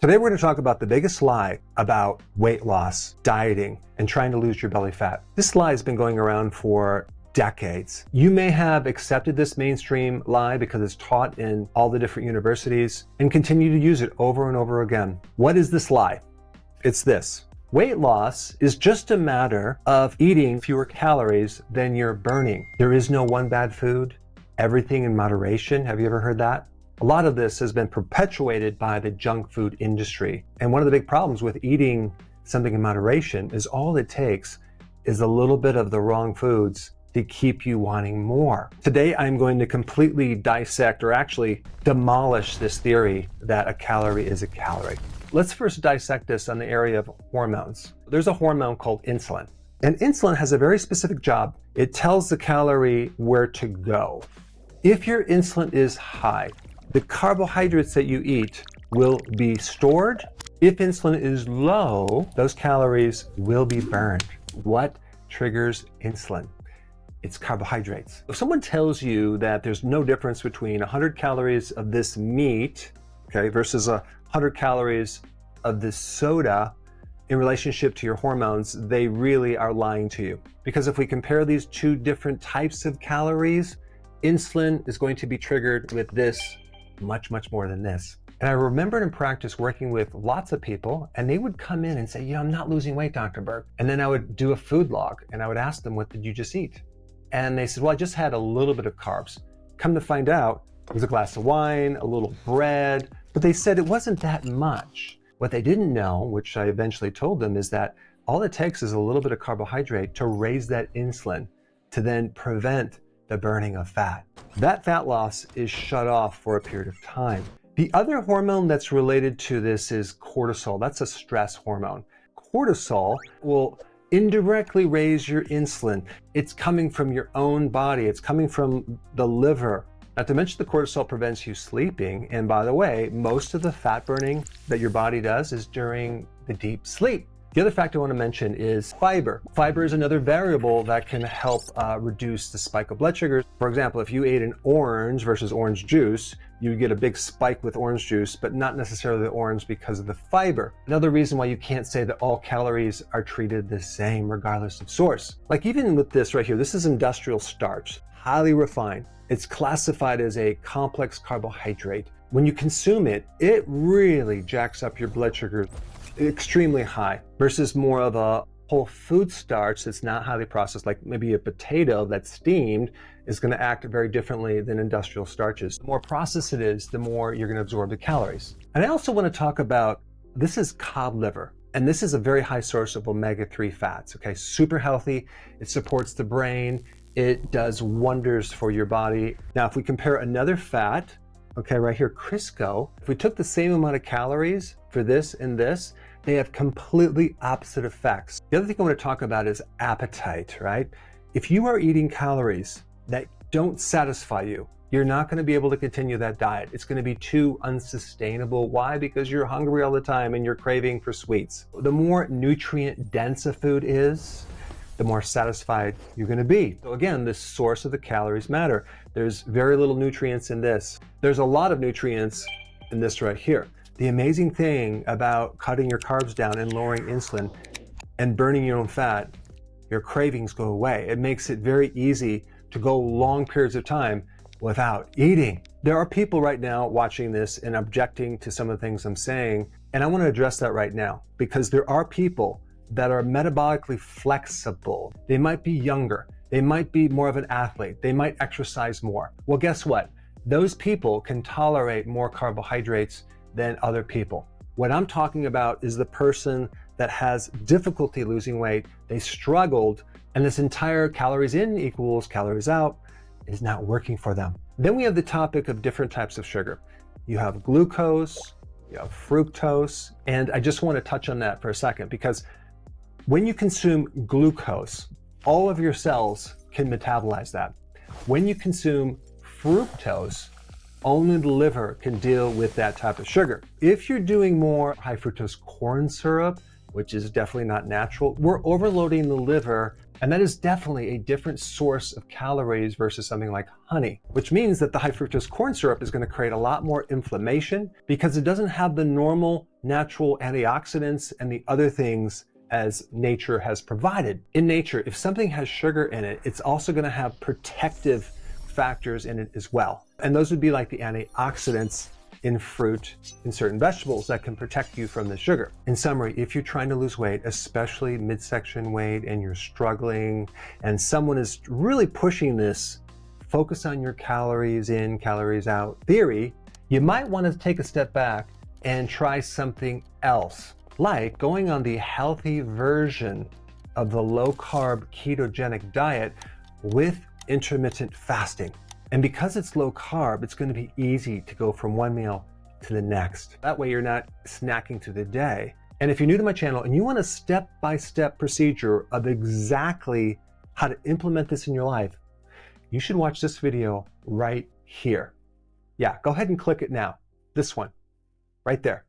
Today we're going to talk about the biggest lie about weight loss, dieting, and trying to lose your belly fat. This lie has been going around for decades. You may have accepted this mainstream lie because it's taught in all the different universities and continue to use it over and over again. What is this lie? It's this. Weight loss is just a matter of eating fewer calories than you're burning. There is no one bad food, everything in moderation. Have you ever heard that? A lot of this has been perpetuated by the junk food industry. And one of the big problems with eating something in moderation is all it takes is a little bit of the wrong foods to keep you wanting more. Today, I'm going to completely dissect or actually demolish this theory that a calorie is a calorie. Let's first dissect this on the area of hormones. There's a hormone called insulin. And insulin has a very specific job. It tells the calorie where to go. If your insulin is high, the carbohydrates that you eat will be stored. If insulin is low, those calories will be burned. What triggers insulin? It's carbohydrates. If someone tells you that there's no difference between 100 calories of this meat, okay, versus 100 calories of this soda in relationship to your hormones, they really are lying to you. Because if we compare these two different types of calories, insulin is going to be triggered with this much more than this. And I remembered in practice working with lots of people, and they would come in and say, I'm not losing weight, Dr. Berg. And then I would do a food log and I would ask them, what did you just eat? And they said, well, I just had a little bit of carbs. Come to find out, it was a glass of wine, a little bread, but they said it wasn't that much. What they didn't know, which I eventually told them, is that all it takes is a little bit of carbohydrate to raise that insulin to then prevent the burning of fat. That fat loss is shut off for a period of time. The other hormone that's related to this is cortisol. That's a stress hormone. Cortisol will indirectly raise your insulin. It's coming from your own body. It's coming from the liver. Not to mention the cortisol prevents you sleeping. And by the way, most of the fat burning that your body does is during the deep sleep. The other fact I want to mention is fiber. Fiber is another variable that can help reduce the spike of blood sugars. For example, if you ate an orange versus orange juice, you would get a big spike with orange juice, but not necessarily the orange because of the fiber. Another reason why you can't say that all calories are treated the same regardless of source. Like even with this right here, this is industrial starch, highly refined. It's classified as a complex carbohydrate. When you consume it, it really jacks up your blood sugar extremely high versus more of a whole food starch that's not highly processed, like maybe a potato that's steamed is going to act very differently than industrial starches. The more processed it is, the more you're going to absorb the calories. And I also want to talk about, this is cod liver. And this is a very high source of omega-3 fats, okay? Super healthy. It supports the brain. It does wonders for your body. Now, if we compare another fat, okay, right here, Crisco, if we took the same amount of calories for this and this, they have completely opposite effects. The other thing I want to talk about is appetite, right? If you are eating calories that don't satisfy you, you're not going to be able to continue that diet. It's going to be too unsustainable. Why? Because you're hungry all the time and you're craving for sweets. The more nutrient dense a food is, the more satisfied you're going to be. So again, the source of the calories matter. There's very little nutrients in this. There's a lot of nutrients in this right here. The amazing thing about cutting your carbs down and lowering insulin and burning your own fat, your cravings go away. It makes it very easy to go long periods of time without eating. There are people right now watching this and objecting to some of the things I'm saying, and I want to address that right now because there are people that are metabolically flexible. They might be younger. They might be more of an athlete. They might exercise more. Well, guess what? Those people can tolerate more carbohydrates than other people. What I'm talking about is the person that has difficulty losing weight. They struggled, and this entire calories in equals calories out is not working for them. Then we have the topic of different types of sugar. You have glucose, you have fructose, and I just want to touch on that for a second because when you consume glucose, all of your cells can metabolize that. When you consume fructose, only the liver can deal with that type of sugar. If you're doing more high fructose corn syrup, which is definitely not natural. We're overloading the liver, and that is definitely a different source of calories versus something like honey, which means that the high fructose corn syrup is going to create a lot more inflammation because it doesn't have the normal natural antioxidants and the other things as nature has provided. In nature, if something has sugar in it, it's also going to have protective factors in it as well. And those would be like the antioxidants in fruit, in certain vegetables that can protect you from the sugar. In summary, if you're trying to lose weight, especially midsection weight, and you're struggling and someone is really pushing this focus on your calories in, calories out theory, you might want to take a step back and try something else, like going on the healthy version of the low-carb ketogenic diet with intermittent fasting. And because it's low carb, it's going to be easy to go from one meal to the next. That way you're not snacking through the day. And if you're new to my channel and you want a step-by-step procedure of exactly how to implement this in your life, you should watch this video right here. Yeah, go ahead and click it now. This one, right there.